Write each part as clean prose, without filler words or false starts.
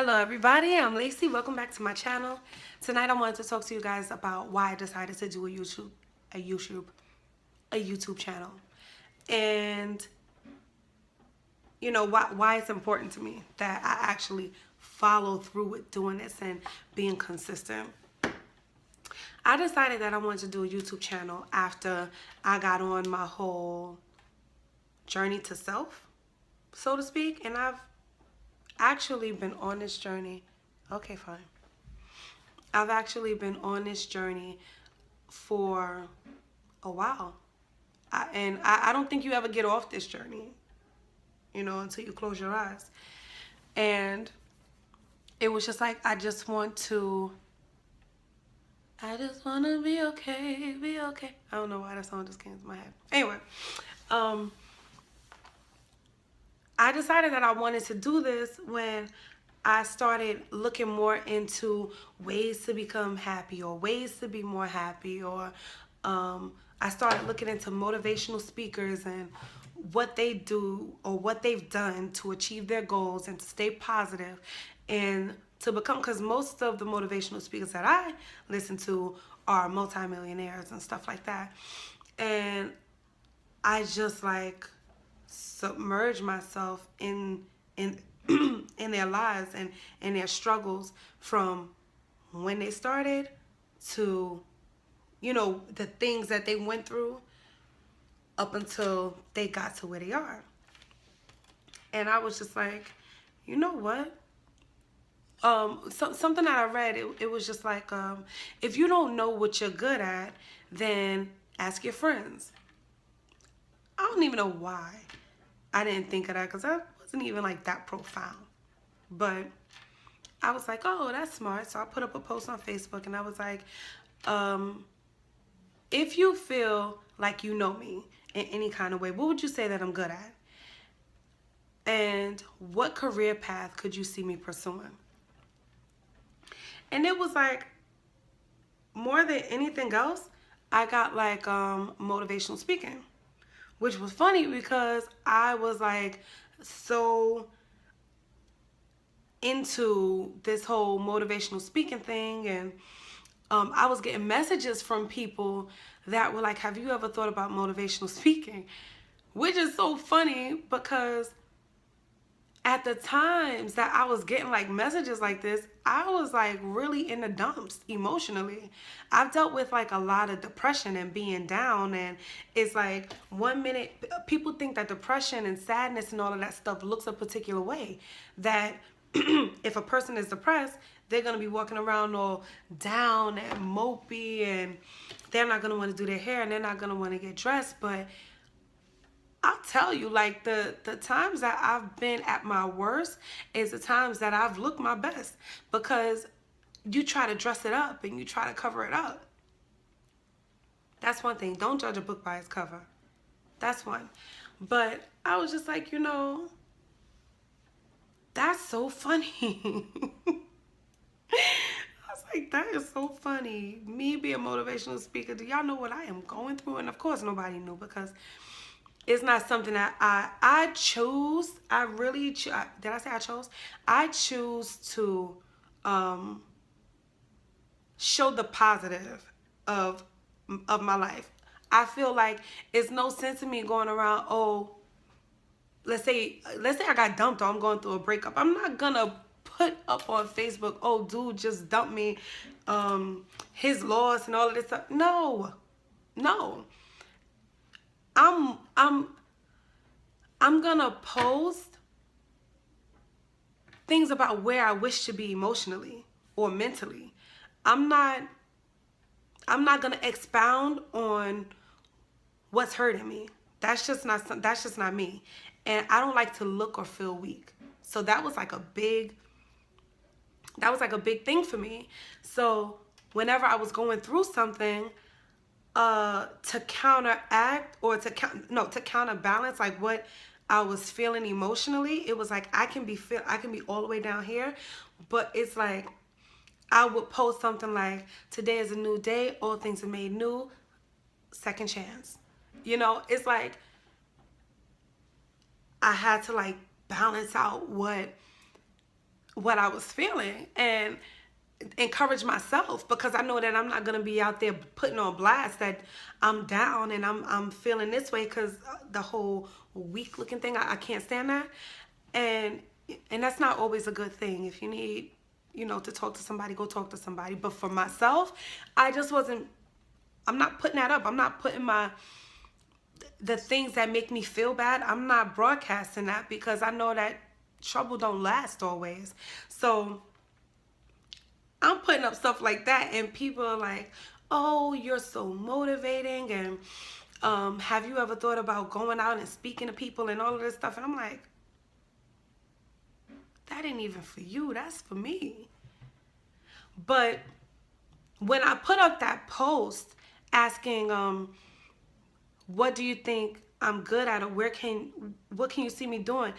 Hello everybody, I'm Lacey. Welcome back to my channel. Tonight I wanted to talk to you guys about why I decided to do a YouTube channel. And you know why it's important to me that I actually follow through with doing this and being consistent. I decided that I wanted to do a YouTube channel after I got on my whole journey to self, so to speak, and I've actually been on this journey. Okay, fine. I've actually been on this journey for a while. I don't think you ever get off this journey, until you close your eyes. And it was just like, I just want to be okay, be okay. I don't know why that song just came to my head. Anyway, I decided that I wanted to do this when I started looking more into ways to become happy or ways to be more happy, or I started looking into motivational speakers and what they do or what they've done to achieve their goals and to stay positive and to become, because most of the motivational speakers that I listen to are multimillionaires and stuff like that. And I just like submerge myself in in their lives and in their struggles from when they started to the things that they went through up until they got to where they are. And I was just like, you know what? Something that I read, it was just like, if you don't know what you're good at, then ask your friends. I don't even know why I didn't think of that, because that wasn't even like that profound. But I was like, oh, that's smart. So I put up a post on Facebook and I was like, if you feel like you know me in any kind of way, what would you say that I'm good at? And what career path could you see me pursuing? And it was like, more than anything else, I got like motivational speaking, which was funny because I was like so into this whole motivational speaking thing, and I was getting messages from people that were like, have you ever thought about motivational speaking? Which is so funny because at the times that I was getting like messages like this, I was like really in the dumps emotionally. I've dealt with like a lot of depression and being down, and it's like one minute people think that depression and sadness and all of that stuff looks a particular way, that if a person is depressed, they're going to be walking around all down and mopey, and they're not going to want to do their hair and they're not going to want to get dressed. But I'll tell you, like the times that I've been at my worst is the times that I've looked my best, because you try to dress it up and you try to cover it up. That's one thing. Don't judge a book by its cover. That's one. But I was just like, that's so funny. I was like, that is so funny. Me being a motivational speaker, do y'all know what I am going through? And of course nobody knew, because it's not something that I choose. I really did I say I chose? I choose to show the positive of my life. I feel like it's no sense in me going around, oh, let's say I got dumped or I'm going through a breakup. I'm not gonna put up on Facebook, oh, dude just dumped me, his loss and all of this stuff. No. I'm gonna post things about where I wish to be emotionally or mentally. I'm not gonna expound on what's hurting me. That's just not me. And I don't like to look or feel weak. So that was like a big thing for me. So whenever I was going through something, to counteract or to counterbalance like what I was feeling emotionally, it was like I can be all the way down here, but it's like I would post something like, today is a new day, all things are made new, second chance. It's like I had to like balance out what what I was feeling and encourage myself, because I know that I'm not gonna be out there putting on blast that I'm down and I'm feeling this way, because the whole weak looking thing, I can't stand that. And that's not always a good thing. If you need, you know, to talk to somebody, go talk to somebody. But for myself, I just wasn't, I'm not putting that up. I'm not putting the things that make me feel bad, I'm not broadcasting that, because I know that trouble don't last always. So I'm putting up stuff like that, and people are like, oh, you're so motivating, and have you ever thought about going out and speaking to people and all of this stuff? And I'm like, that ain't even for you, that's for me. But when I put up that post asking, what do you think I'm good at, or what can you see me doing?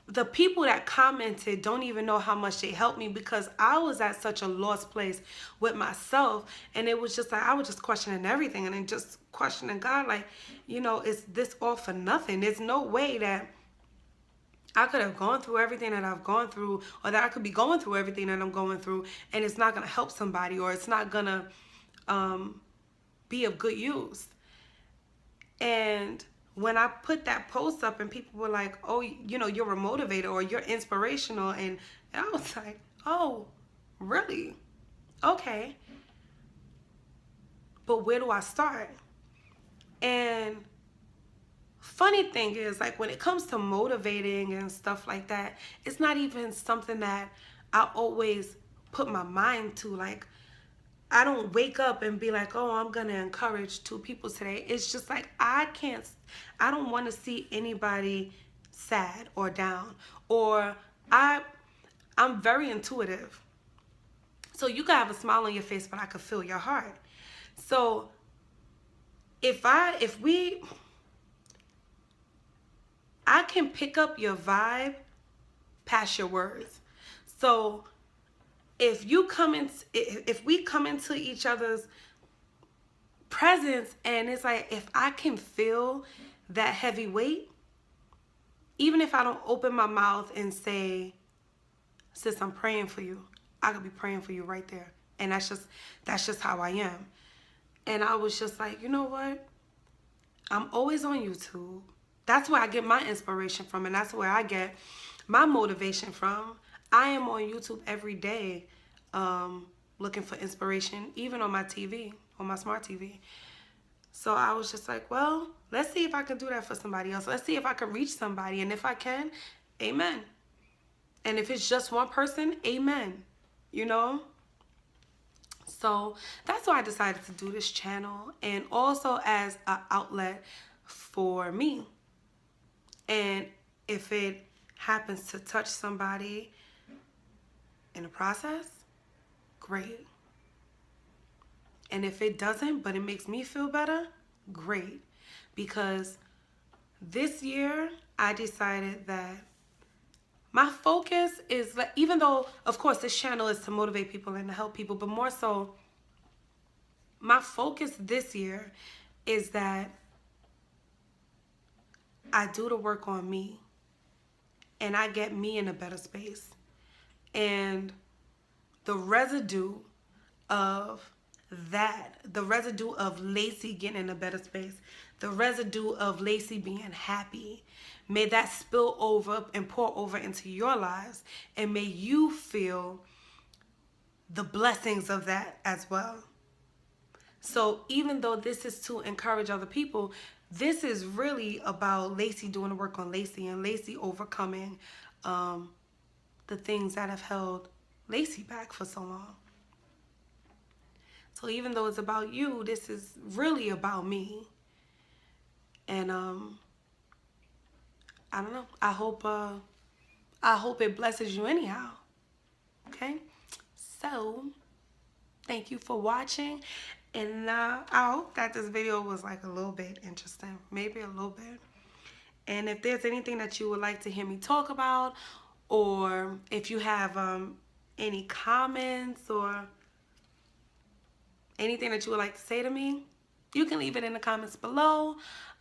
The people that commented don't even know how much they helped me, because I was at such a lost place with myself, and it was just like I was just questioning everything, and then just questioning God, like, you know, is this all for nothing? There's no way that I could have gone through everything that I've gone through, or that I could be going through everything that I'm going through, and it's not going to help somebody, or it's not going to be of good use. And when I put that post up and people were like, oh, you know, you're a motivator or you're inspirational. And I was like, oh, really? Okay. But where do I start? And funny thing is, like, when it comes to motivating and stuff like that, it's not even something that I always put my mind to. Like, I don't wake up and be like, oh, I'm going to encourage 2 people today. It's just like, I don't want to see anybody sad or down, or I'm very intuitive. So you can have a smile on your face, but I can feel your heart. So I can pick up your vibe past your words. So if we come into each other's presence, and it's like, if I can feel that heavy weight, even if I don't open my mouth and say, sis, I'm praying for you, I could be praying for you right there. And that's just how I am. And I was just like, you know what? I'm always on YouTube. That's where I get my inspiration from, and that's where I get my motivation from. I am on YouTube every day looking for inspiration, even on my TV, on my smart TV. So I was just like, well, let's see if I can do that for somebody else. Let's see if I can reach somebody. And if I can, amen. And if it's just one person, amen. You know? So that's why I decided to do this channel, and also as an outlet for me. And if it happens to touch somebody in the process, great. And if it doesn't, but it makes me feel better, great. Because this year I decided that my focus is, even though of course this channel is to motivate people and to help people, but more so my focus this year is that I do the work on me, and I get me in a better space. And the residue of that, the residue of Lacey getting in a better space, the residue of Lacey being happy, may that spill over and pour over into your lives, and may you feel the blessings of that as well. So even though this is to encourage other people, this is really about Lacey doing the work on Lacey, and Lacey overcoming the things that have held Lacey back for so long. So even though it's about you, this is really about me. And I don't know. I hope it blesses you anyhow. Okay? So thank you for watching. And I hope that this video was like a little bit interesting, maybe a little bit. And if there's anything that you would like to hear me talk about, or if you have any comments or anything that you would like to say to me, you can leave it in the comments below.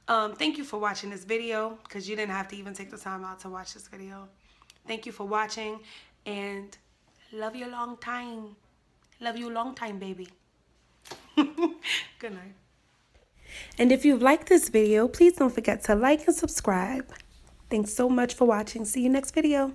Thank you for watching this video, because you didn't have to even take the time out to watch this video. Thank you for watching, and love you a long time. Love you a long time, baby. Good night. And if you've liked this video, please don't forget to like and subscribe. Thanks so much for watching. See you next video.